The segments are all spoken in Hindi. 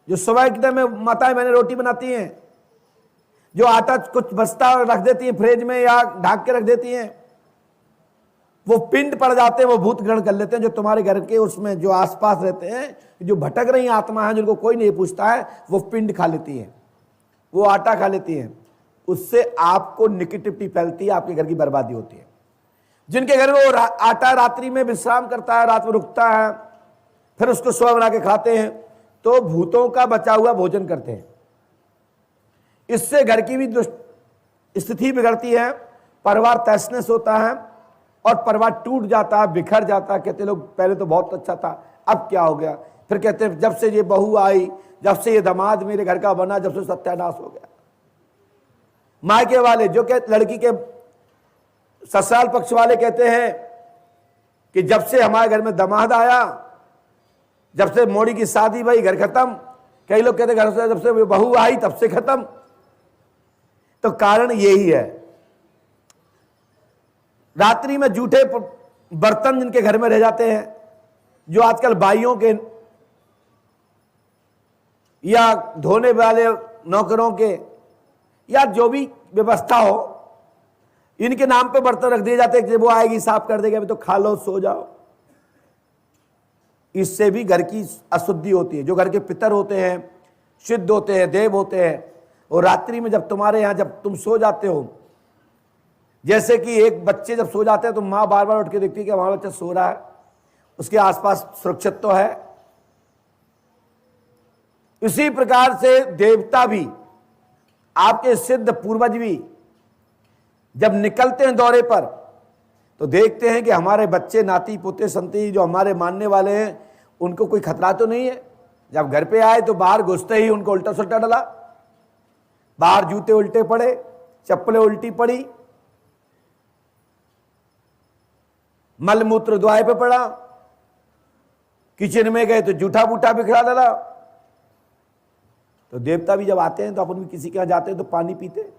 जो सुबह के टाइम में माताएं बहनें रोटी बनाती हैं, जो आटा कुछ बचता रख देती हैं फ्रिज में या ढक के रख देती हैं, वो पिंड पड़ जाते हैं, वो भूत ग्रहण कर लेते हैं। जो तुम्हारे घर के उसमें जो आसपास रहते हैं, जो भटक रही आत्मा है, जिनको कोई नहीं पूछता है, वो पिंड खा लेती हैं, वो आटा खा लेती हैं। उससे आपको निगेटिविटी फैलती है, आपके घर की बर्बादी होती है। जिनके घर में वो आटा रात्रि में विश्राम करता है, रात में रुकता है, फिर उसको सुबह बना के खाते हैं, तो भूतों का बचा हुआ भोजन करते हैं। इससे घर की भी स्थिति बिगड़ती है, परिवार तहस नहस होता है और परिवार टूट जाता है, बिखर जाता है। कहते लोग पहले तो बहुत अच्छा था, अब क्या हो गया? फिर कहते हैं जब से ये बहू आई, जब से ये दामाद मेरे घर का बना, जब से सत्यानाश हो गया। मायके वाले जो कहते, लड़की के ससुराल पक्ष वाले कहते हैं कि जब से हमारे घर में दामाद आया, जब से मोड़ी की शादी भाई, घर खत्म। कई लोग कहते घर से जब से बहू आई तब से खत्म। तो कारण यही है, रात्रि में जूठे बर्तन जिनके घर में रह जाते हैं, जो आजकल बाइयों के या धोने वाले नौकरों के या जो भी व्यवस्था हो, इनके नाम पे बर्तन रख दिए जाते हैं कि वो आएगी साफ कर देगी, अभी तो खा लो सो जाओ। इससे भी घर की अशुद्धि होती है। जो घर के पितर होते हैं, सिद्ध होते हैं, देव होते हैं, और रात्रि में जब तुम्हारे यहां जब तुम सो जाते हो, जैसे कि एक बच्चे जब सो जाते हैं तो माँ बार बार उठ के देखती है कि हमारा बच्चा सो रहा है, उसके आसपास सुरक्षित तो है। इसी प्रकार से देवता भी, आपके सिद्ध पूर्वज भी जब निकलते हैं दौरे पर, तो देखते हैं कि हमारे बच्चे, नाती पोते संती जो हमारे मानने वाले हैं, उनको कोई खतरा तो नहीं है। जब घर पे आए तो बाहर घुसते ही उनको उल्टा सुल्टा डला, बाहर जूते उल्टे पड़े, चप्पलें उल्टी पड़ी, मलमूत्र द्वाय पे पड़ा, किचन में गए तो जूठा बूठा बिखरा डाला। तो देवता भी जब आते हैं तो अपन भी किसी के यहां जाते हैं तो पानी पीते,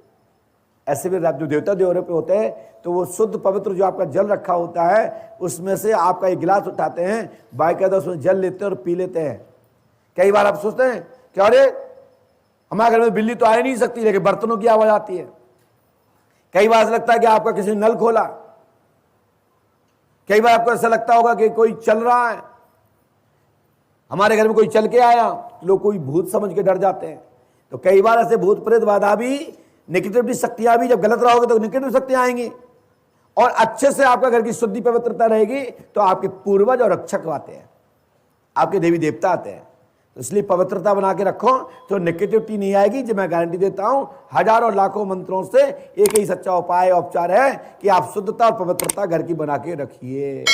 ऐसे भी जो देवता देवरे पे होते हैं तो वो शुद्ध पवित्र जो आपका जल रखा होता है, उसमें से आपका एक गिलास उठाते हैं, बाकायदा उसमें जल लेते हैं और पी लेते हैं। कई बार आप सोचते हैं कि अरे हमारे घर में बिल्ली तो आ नहीं सकती, लेकिन बर्तनों की आवाज आती है। कई बार ऐसा लगता है कि आपका किसी ने नल खोला, कई बार आपको ऐसा लगता होगा कि कोई चल रहा है, हमारे घर में कोई चल के आया, लोग कोई भूत समझ के डर जाते हैं। तो कई बार ऐसे भूत प्रेत बाधा भी, नेगेटिव शक्तियां भी, जब गलत रहोगे तो नेगेटिव शक्तियां आएंगी, और अच्छे से आपका घर की शुद्धि पवित्रता रहेगी तो आपके पूर्वज और रक्षक आते हैं, आपके देवी देवता आते हैं। तो इसलिए पवित्रता बना के रखो तो नेगेटिविटी नहीं आएगी। जो मैं गारंटी देता हूं, हजारों लाखों मंत्रों से एक ही सच्चा उपाय उपचार है कि आप शुद्धता और पवित्रता घर की बना के रखिए।